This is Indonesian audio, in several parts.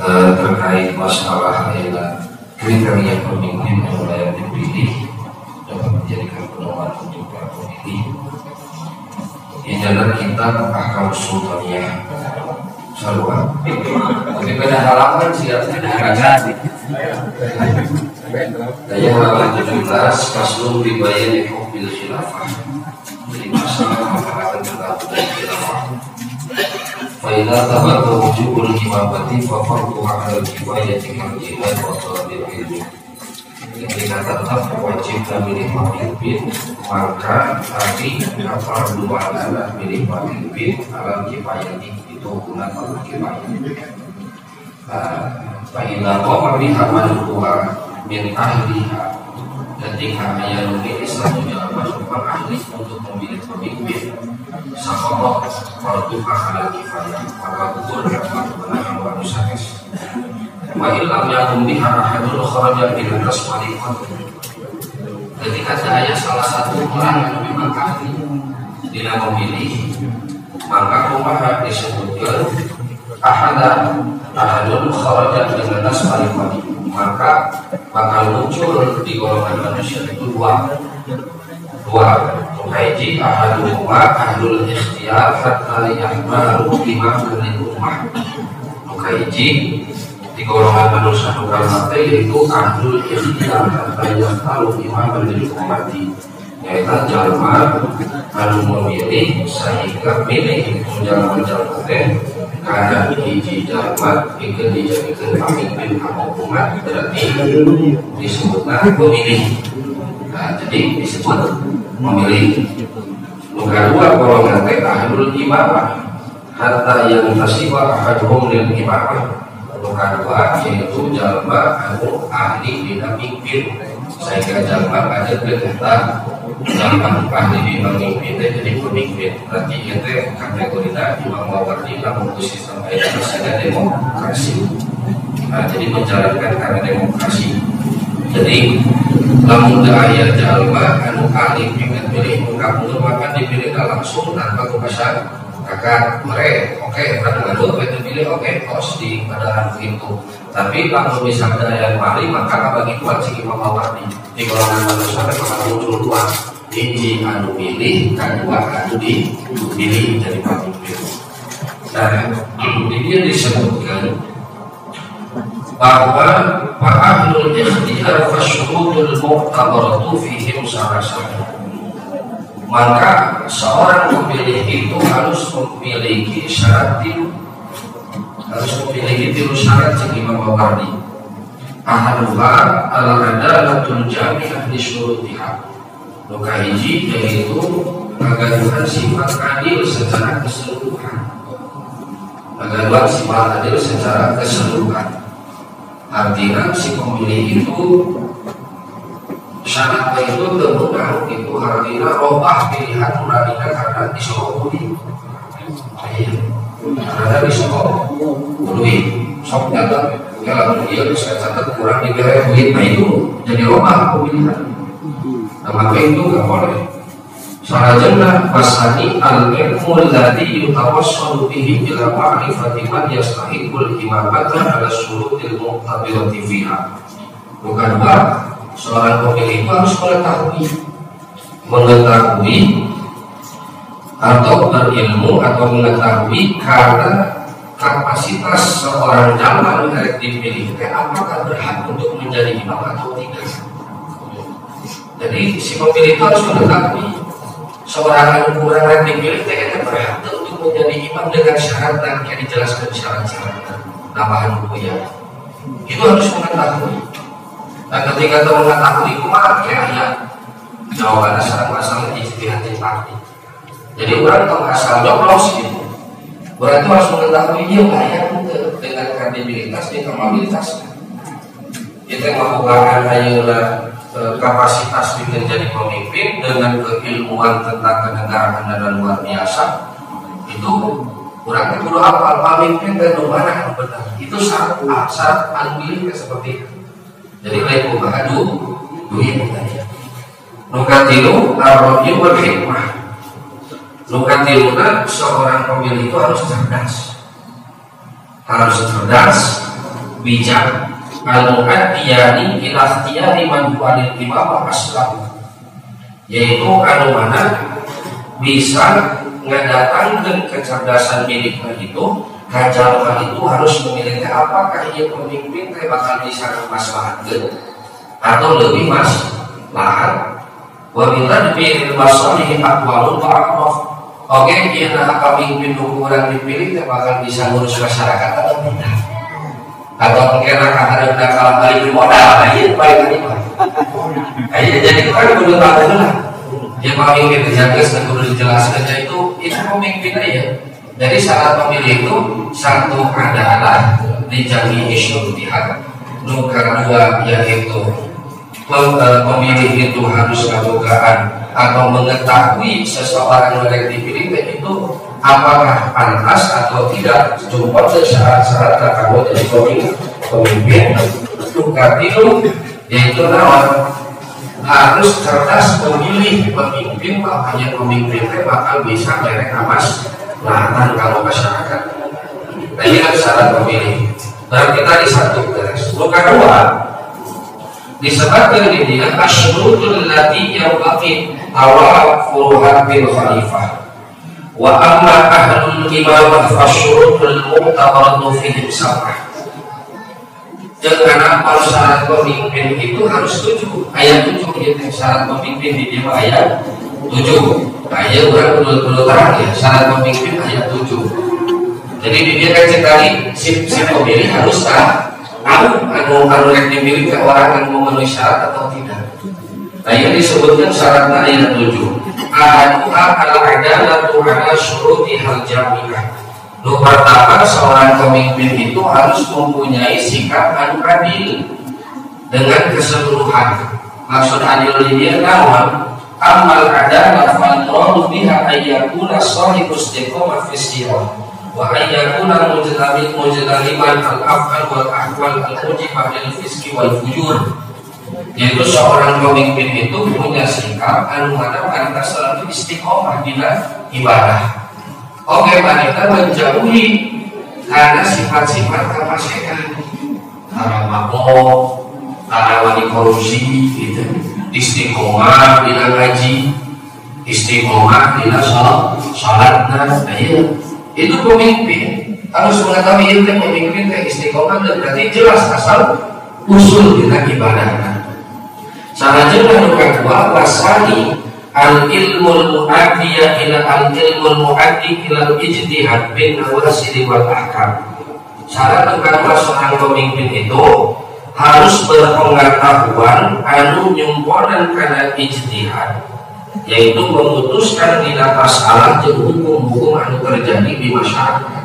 terkait masalah kriteria pemimpin yang layak dipilih dapat menjadikan pedoman untuk para pemilih. Ini adalah kitab Ahkam Sultaniyah Sarwa. Tapi pada halaman siap ada daya halaman 17 Faslun bi bayani hukmil khilafah. Jadi masalah pembahasan tentang khilafah. Fa idza thabata wujubul imamati fa fardu 'ala al-kifayati kal jihad wa talabil ilmi. Ketika tetap wajib memilih pemimpin, maka tapi fardu 'ala milih pemimpin ala kifayati itu guna fardu kifayah. Fa idza qama biha man huwa min ahliha, ketika ayat ini selanjutnya masuk ahli untuk memilih pemimpin, sahabat fardu 'ala kifayah, maka gugur dapat menang manusia. Wa illam yakun biha ahadun kharaja bil rasmali. Ketika ada salah satu orang yang memang ahli tidak memilih, maka kumaha disebutkan ahadun kharaja bil rasmali, maka bakal muncul di golongan manusia itu dua mukaiji ahaduhuma ahlul ikhtiyar hatta yahmalu imaman lil ummah. Mukaiji di golongan manusia bukan mata yaitu ahlul ikhtiyar hatta yahmalu imaman lil ummati, yaitu jalma anu memilih sehingga milih menjalankan jalma karena hiji jalma ingin dijadikan pemimpin umat, berarti disebutlah pemilih. Nah, jadi disebut memilih. Nomor dua golongan ahlul imamah hatta yang tasiba ahaduhum lil imamah. Nomor dua yaitu jalma anu ahli bina mimpin, sehingga jalma ada perintah jalma ahli bina mimpin jadi pemimpin. Berarti itu kategorinya imam mawardi namun sistem ada demokrasi. Nah, jadi menjalankan karena demokrasi. Jadi namun daya jalma anu ahli ingin pilih mundur maka dipilih langsung tanpa kepasan kakak mereka. Oke, kalau itu pilih oke, kos di pada itu. Tapi kalau misalnya ada yang mari maka bagi kuat si imam mawardi di golongan manusia maka muncul dua. Ini anu pilih, kedua anu dipilih jadi pemimpin. Nah, ini disebutkan bahwa ahlul ikhtiyar fasyurutul muqtabaratu fihim sarasana. Maka seorang pemilih itu harus memiliki syarat tilu syarat yang Imam Mawardi. Ahaduha al-adalatul jami'ah li syurutiha. Luka hiji yaitu kegaduhan sifat adil secara keseluruhan. Kegaduhan sifat adil secara keseluruhan. Artinya si pemilih itu syarat itu terbuka itu artinya robah pilihan muradinya karena disuruh budi. Karena disuruh budi. Sok nyata kalau dia bisa catat kurang diberi duit, nah itu jadi robah pemilihan. Nah, maka itu nggak boleh. Sarajana pasani al-ilmu alladhi yutawassalu bihi ila ma'rifati man yastahiqul imamata ala syurutil muqtabirati fiha. Bukan seorang pemilih harus mengetahui atau berilmu atau mengetahui karena kapasitas seorang jalma yang dipilih apakah berhak untuk menjadi imam atau tidak. Jadi si pemilih itu harus mengetahui seorang yang kurang yang dipilih tidak berhak untuk menjadi imam dengan syarat yang dijelaskan syarat-syarat tambahan buku ya. Itu harus mengetahui. Dan ketika kita mengetahui kumaha ya jawaban asal masalah ijtihad parti. Jadi orang tahu asal joblos gitu. Orang itu harus mengetahui dia layak dengan kredibilitas dan kapabilitasnya. Kita melakukan ayeuna kapasitas menjadi pemimpin dengan keilmuan tentang kenegaraan dan luar biasa. Itu orang itu apal pemimpin dan mana benar. Itu syarat pilih seperti itu. Jadi lain pembahadu duit tadi. Nukatilu ar-rabi wal hikmah. Nukatiluna seorang pemilih itu harus cerdas. harus cerdas, bijak, al-mu'addiyani ila ikhtiyari man huwalil imam aslam, yaitu anu mana bisa ngadatangkeun kecerdasan milikna itu, kajalma itu harus memilih apakah ia pemimpin teh bakal bisa ngamaslahatkeun atau lebih maslahat. Wa bila dipilih masalih aqwalun wa aqwaf. Oke, ieu nah pemimpin nu urang dipilih teh bakal bisa ngurus masyarakat atau tidak. Atau mungkin kahareup kalah balik modal, ieu paling lima. Ayo jadi kan kudu tahu lah. Dia pemimpin terjagas dan kudu dijelaskan itu pemimpin aja. Jadi syarat pemilih itu satu adalah dijamin isytihad. Nomor dua yaitu pemilih itu harus kebukaan atau mengetahui seseorang yang dipilih itu apakah pantas atau tidak. Cuma syarat-syarat kalau jadi pemimpin tukatilu yaitu nawan harus cerdas memilih pemimpin, makanya pemimpinnya bakal bisa merek amaslahatan kalau masyarakat. Nah ini kan syarat pemilih. Nah kita di satu terus. Luka dua disebutkan di dia asyrutul lati yawqi tawafuruha bil khalifah wa amma ahlul imamah fasyurutul mu'tabaratu fihim sabah. Karena kalau syarat pemimpin itu harus 7 ayat 7 itu syarat pemimpin di dia ayat 7 ayat orang dulu terang ya syarat pemimpin ayat 7. Jadi di dia kan sekali si pemilih harus tahu anu yang dimiliki orang yang memenuhi syarat atau tidak. Nah ini disebutkan syaratnya ayat 7. Ahaduha al-adalatu ala syuruti hal jami'ah. Lu pertama seorang pemimpin itu harus mempunyai sikap anu adil dengan keseluruhan. Maksud adil ini nawan amal adalah fal biha ayyakuna shahibus istiqamah fi sirah wa ayyakuna mujtaliman al-af'al wal ahwal al-mujibah lil fiski wal fujur. Yaitu seorang pemimpin itu punya sikap anu mana pantas selalu istiqomah di ibadah. Oke, mereka menjauhi karena sifat-sifat kefasikan, karena mabok, karena wani korupsi, gitu. Istiqomah di ngaji, istiqomah di salat, nah itu pemimpin harus mengetahui itu pemimpin yang istiqomah dan berarti jelas asal usul kita ibadah. Sahaja menurut dua wasani al-ilmul mu'addiya ila al-ilmul mu'addi ila ijtihad bin nawasili wal ahkam. Syarat kedua seorang pemimpin itu harus berpengetahuan anu nyumponan kana ijtihad, yaitu memutuskan di atas masalah jeung hukum-hukum anu terjadi di masyarakat.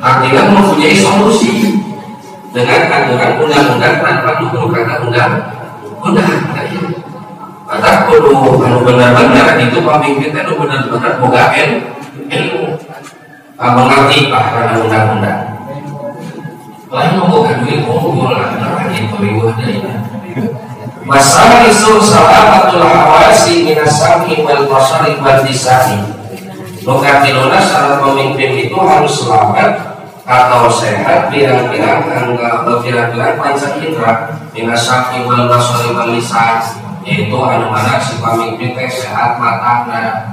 Artinya mempunyai solusi dengan aturan undang-undang tanpa dukung kata undang-undang. Maka kudu anu benar-benar itu pemimpin itu benar-benar boga ilmu mengerti karena undang-undang. Lain boga duit unggul lah itu riwayat. Masalah isu salamatul hawasi minasami wal basari wal lisani. Lokatiluna syarat pemimpin itu harus selamat atau sehat pirang-pirang panca indera minasami wal basari wal lisani. Yaitu anu mana si pemimpin teh sehat matana,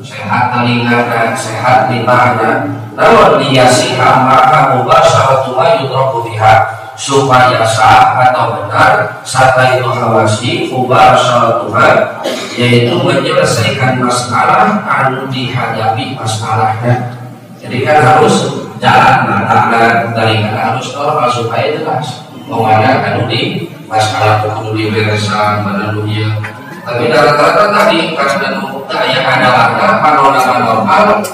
sehat telingana, sehat limbahna. Namun dia si maka mubasharatu ma yudraku biha supaya sah atau benar serta itu hawasi mubasharatu ma yaitu menyelesaikan masalah anu dihadapi masalahnya. Jadi kan harus jalan matana, telingana harus normal supaya jelas mengenai anu di masalah kudu diberesan pada dunia. Tapi rata-rata tadi karena yang ada panorama normal,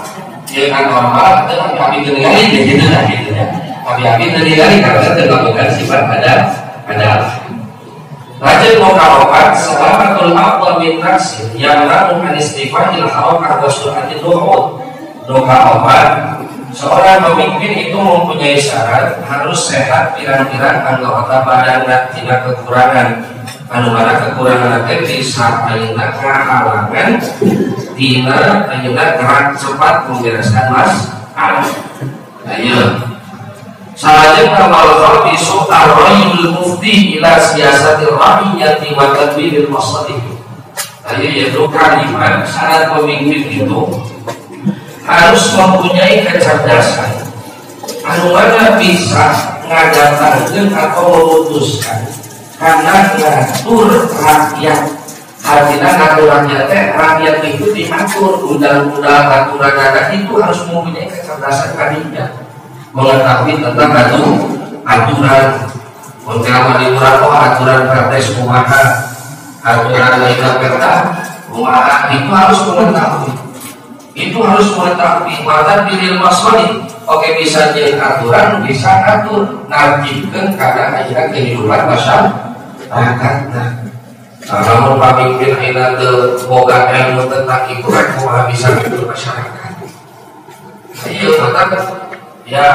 dia kan normal, tapi kami dengar gitu ya. Kami dengar karena terlakukan sifat ada. Rajin mukawakat selamatul afdal min taksir yang lalu anistifahil hawakah wasu'atin nuhud. Mukawakat seorang pemimpin itu mempunyai syarat harus sehat pirang-pirang anggota badan dan tidak kekurangan. Anu mana kekurangan nanti saat ayeuna kahalangan tina ayeuna gerak cepat membereskan masalah. Ayo Salajeng kamal khamisu ar-rayul mufti ila siyasatir ra'iyyati wa tadbiril masalih. Tadi yaitu kalimat syarat pemimpin itu harus mempunyai kecerdasan anu mana bisa ngadatangkeun atau memutuskan karena ngatur rakyat. Artinya ngatur rakyat rakyat itu diatur undang-undang aturan adat itu harus mempunyai kecerdasan kandidat mengetahui tentang aturan menjaga aturan perdes kumaha aturan lainnya peta kumaha itu harus mengetahui mata pilih masalah. Oke, bisa jadi aturan bisa atur narjibkan karena akhirnya kehidupan masyarakat. Namun pemimpin aina teu boga ilmu tentang itu kan kumaha bisa ngatur masyarakat. Iya mata ya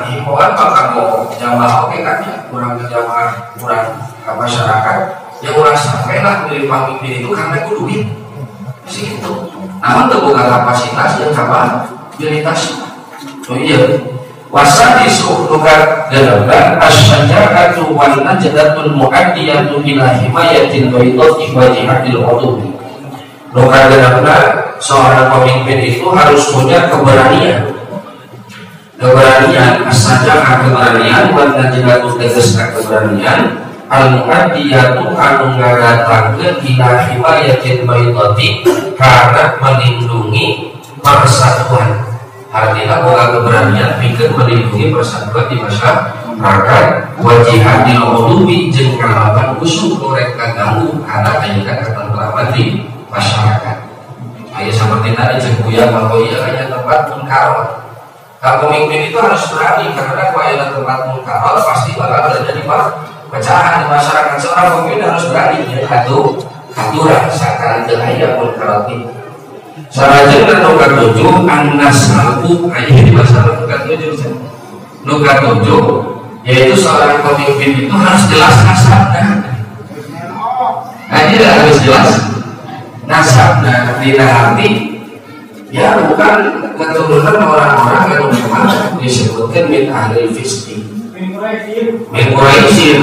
himbauan bakal mau jamaah oke kan ya kurang jamaah kurang masyarakat yang kurang sampai lah dari pemimpin itu karena itu duit sih itu namun terbuka kapasitas dan kapabilitas. Oh iya wasa disuruhkan dalam asyajaratu wal najdatul mu'addiyatu ila himayatil baydati wa jihadil qudumi. Loka dalam seorang pemimpin itu harus punya keberanian asalnya keberanian buat najibatu tegeskan keberanian al-mu'addiyatu anu ngadatangkeun ila himayatil baydati karena melindungi persatuan. Artinya boga keberanian pikir melindungi persatuan di masyarakat wajihan di lomodubi jeung kalaban usuk korek kaganggu karena ayeuna ketentraman di masyarakat. Aya seperti tadi jeung buya bahwa ieu aya tempat munkar. Pemimpin itu harus berani karena kalau ada tempat munkar pasti bakal terjadi pecahan di masyarakat. Seorang pemimpin harus berani aturan sakan teu aya munkar itu. Sarajeng dan nuka 7 an-nasabu ayat di masalah nuka 7 yaitu seorang pemimpin itu harus jelas nasabnya. Ini harus jelas nasabnya tidak arti ya bukan keturunan orang-orang yang memang disebutkan min ahli fisik min Quraisyin.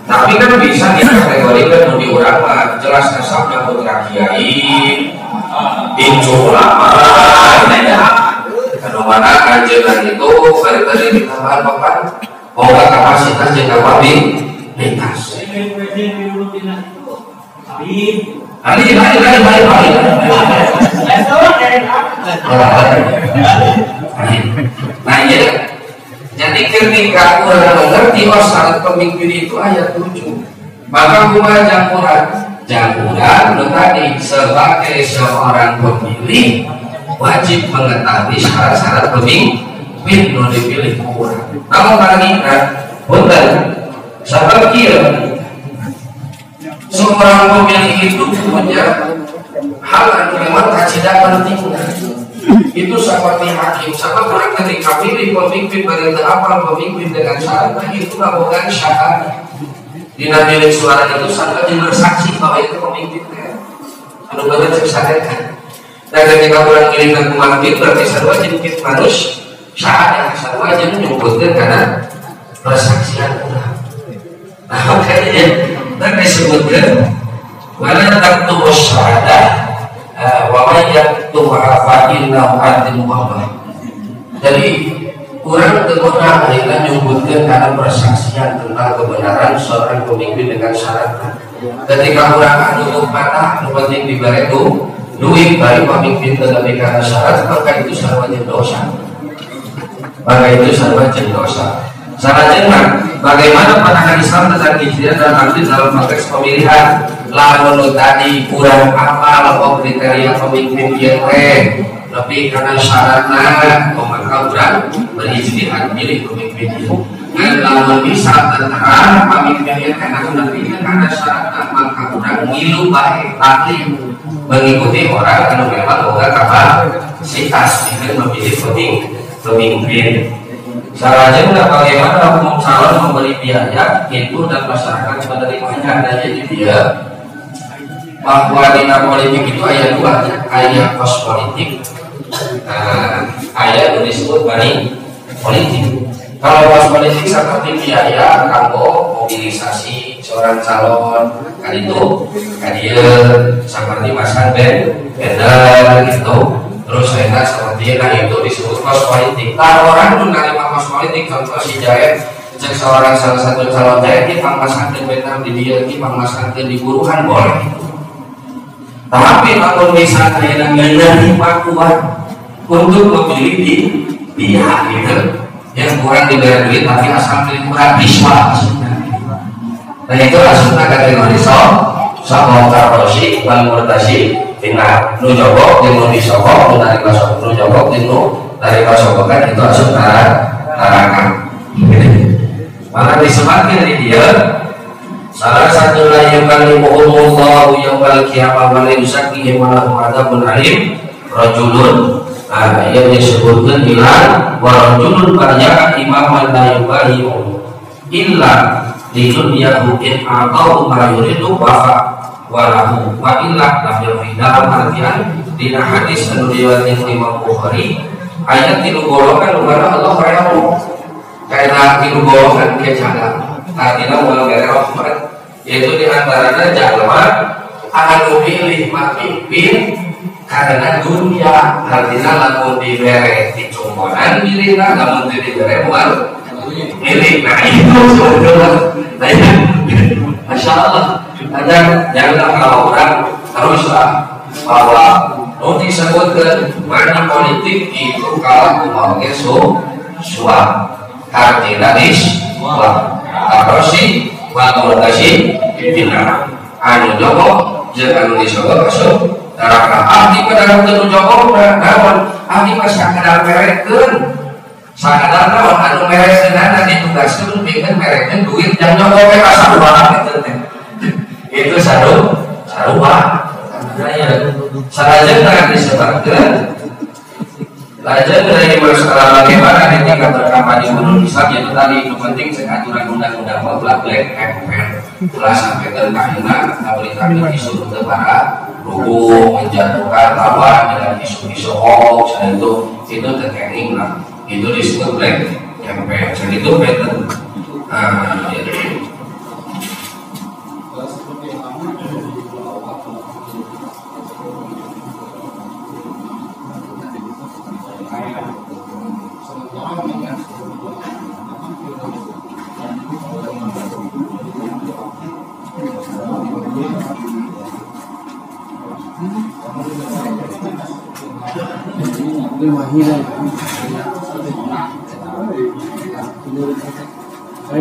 Tapi kan bisa dikategorikan di orang jelas nasabnya putra kiai incu ulama mana kajian itu balik tadi ditambah papan bahwa kapasitas dan kapabilitas. Nah ya, jadi ketika orang mengerti syarat pemimpin itu ayat 7 maka bukan jampuran tadi sebagai seorang pemilih wajib mengetahui syarat-syarat pemimpin yang dipilih kurang. Namun kali punten sabar kira seorang pemilih itu punya hal yang memang tidak penting. Itu seperti hakim, sama orang ketika pilih pemimpin bagaimana apa pemimpin dengan syarat itu bukan syarat. Di nabi suara itu sampai bersaksi bahwa itu pemimpinnya. Anu banget saksikan. Dan ketika orang kirimkan pemimpin berarti sarwa jadi manusia syahadat sarwa jadi menyebutkan karena persaksian orang. Nah makanya dan disebutkan wala taktubu syahadat wa may yaktubuha fa innahu atin muhammad. Jadi kurang tentunya akhirnya menyebutkan karena persaksian tentang kebenaran seorang pemimpin dengan syarat. Ketika orang cukup patah, penting diberi duit dari pemimpin tetapi karena syarat, maka itu sarwa dosa. Selanjutnya, bagaimana pandangan Islam tentang hijrah dan arti dalam konteks pemilihan? Lalu tadi kurang apal kriteria pemimpin yang tapi karena syaratnya maka orang berijtihad milih pemimpin itu. Dan lalu bisa tentara pemimpin yang karena syaratnya maka orang ngilu baik taklim mengikuti orang yang memang boga kapasitas dengan memilih pemimpin. Selanjutnya bagaimana hukum calon memberi biaya itu dan masyarakat menerimanya adanya dia bahwa dinam politik itu ayat 2 ayat kos politik ayat disebut bani politik. Kalau pos politik seperti biaya kanggo mobilisasi seorang calon kan itu kan dia seperti masang banner gitu. Terus saya seperti itu disebut pos politik. Kalau orang pun menerima pos politik, contoh si Jaya, seorang salah satu calon Jaya dia pangmasang banner di dia, dia pangmasang di buruhan boleh. Tapi kalau misalnya yang menerima kuat untuk memilih di pihak gitu, yang kurang diberi duit tapi asal pilih kurang riswa. Dan itu asumna kategori sama karosi, bang murtasi, tinggal nu jogok, nu disogok, nu dari kasog, nu jogok, nu dari kasog kan itu asumna larangan. Maka disebutkan di dia. Salah satu yang kali mu'ulullahu yang kali kiamah wala yusakihim walahu adabun alim rajulun yang disebutkan bilang warajulun banyak imaman la yubahi'u illa lidunyahu in a'tahu ma yuridu wafa walahu wa illa lam yafi dalam artian dina hadis anu riwayat Imam Bukhari ayat 3 golongan lumana Allah rayahu karena 3 golongan kejalan artinya mulai dari rahmat yaitu diantaranya jalma akan memilih pemimpin karena dunia artinya lamun diberi dicumponan milihlah namun diberi mual milih. Nah itu sebetulnya Masya Allah ada jangan kalau orang teruslah bahwa disebutkan mana politik itu kalau memakai suap artinya suap karosi waktu bina anu jogo jangan anu disogok masuk neraka abdi pada waktu jogo naon abdi mah sakadar merekkeun sakadar naon anu merekkeunana ditugaskeun bikin merekkeun duit dan jogo we asa banget itu sarua sarajana disebutkeun lajeng dari masalah bagaimana tingkat berkampanye menurut Islam itu tadi itu penting aturan undang-undang black campaign ulah sampai terkahina pemerintah disuruh para dukung menjatuhkan lawan dengan isu-isu hoax dan itu terkait lah itu disebut black campaign dan itu betul.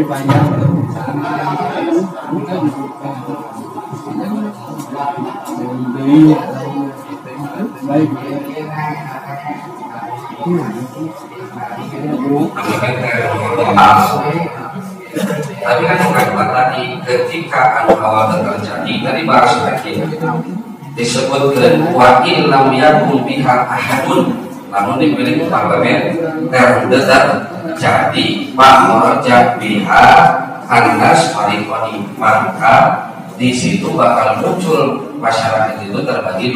banyak baik tapi kan bukan tadi ketika awal terjadi tadi bahas lagi disebutkan wa in lam yakun biha ahadun namun dipilih parlemen terdekat jadi mahmurjat biha anas farikoni maka di situ bakal muncul masyarakat itu terbagi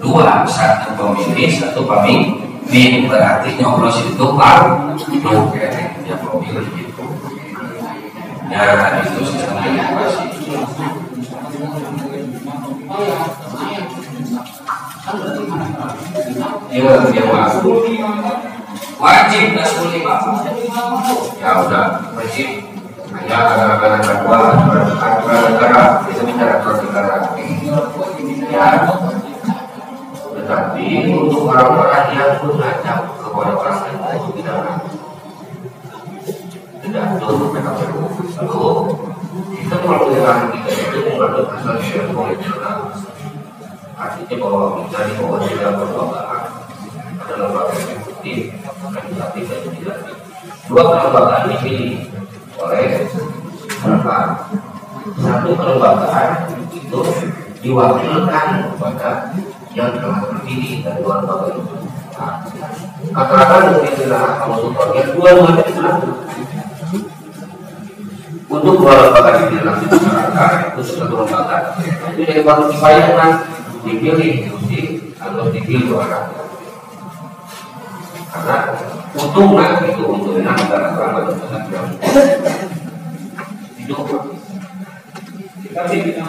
dua satu pemilih satu pemimpin berarti nyoblos itu ya pemilih itu ya itu sistem demokrasi. Dia wajib nasul imam ya udah wajib hanya kadang-kadang kedua negara itu bicara negara ya tetapi untuk orang-orang yang mengajak kepada orang lain itu tidak turun mereka perlu kita perlukan kita itu mengaduk asal syariat politik artinya bahwa mencari bahwa tidak berlombagaan adalah lembaga eksekutif, legislatif dan legislatif. Dua kelembagaan dipilih oleh masyarakat. Satu kelembagaan itu diwakilkan kepada yang telah terpilih dari dua lembaga itu. Katakan mungkin kalau untuk bagian dua-duanya itu untuk dua lembaga dipilih nanti masyarakat itu satu lembaga itu jadi baru dibayangkan dipilih atau dipilih orang karena untung lah itu untungnya antara kerabat dengan jauh hidup tapi kita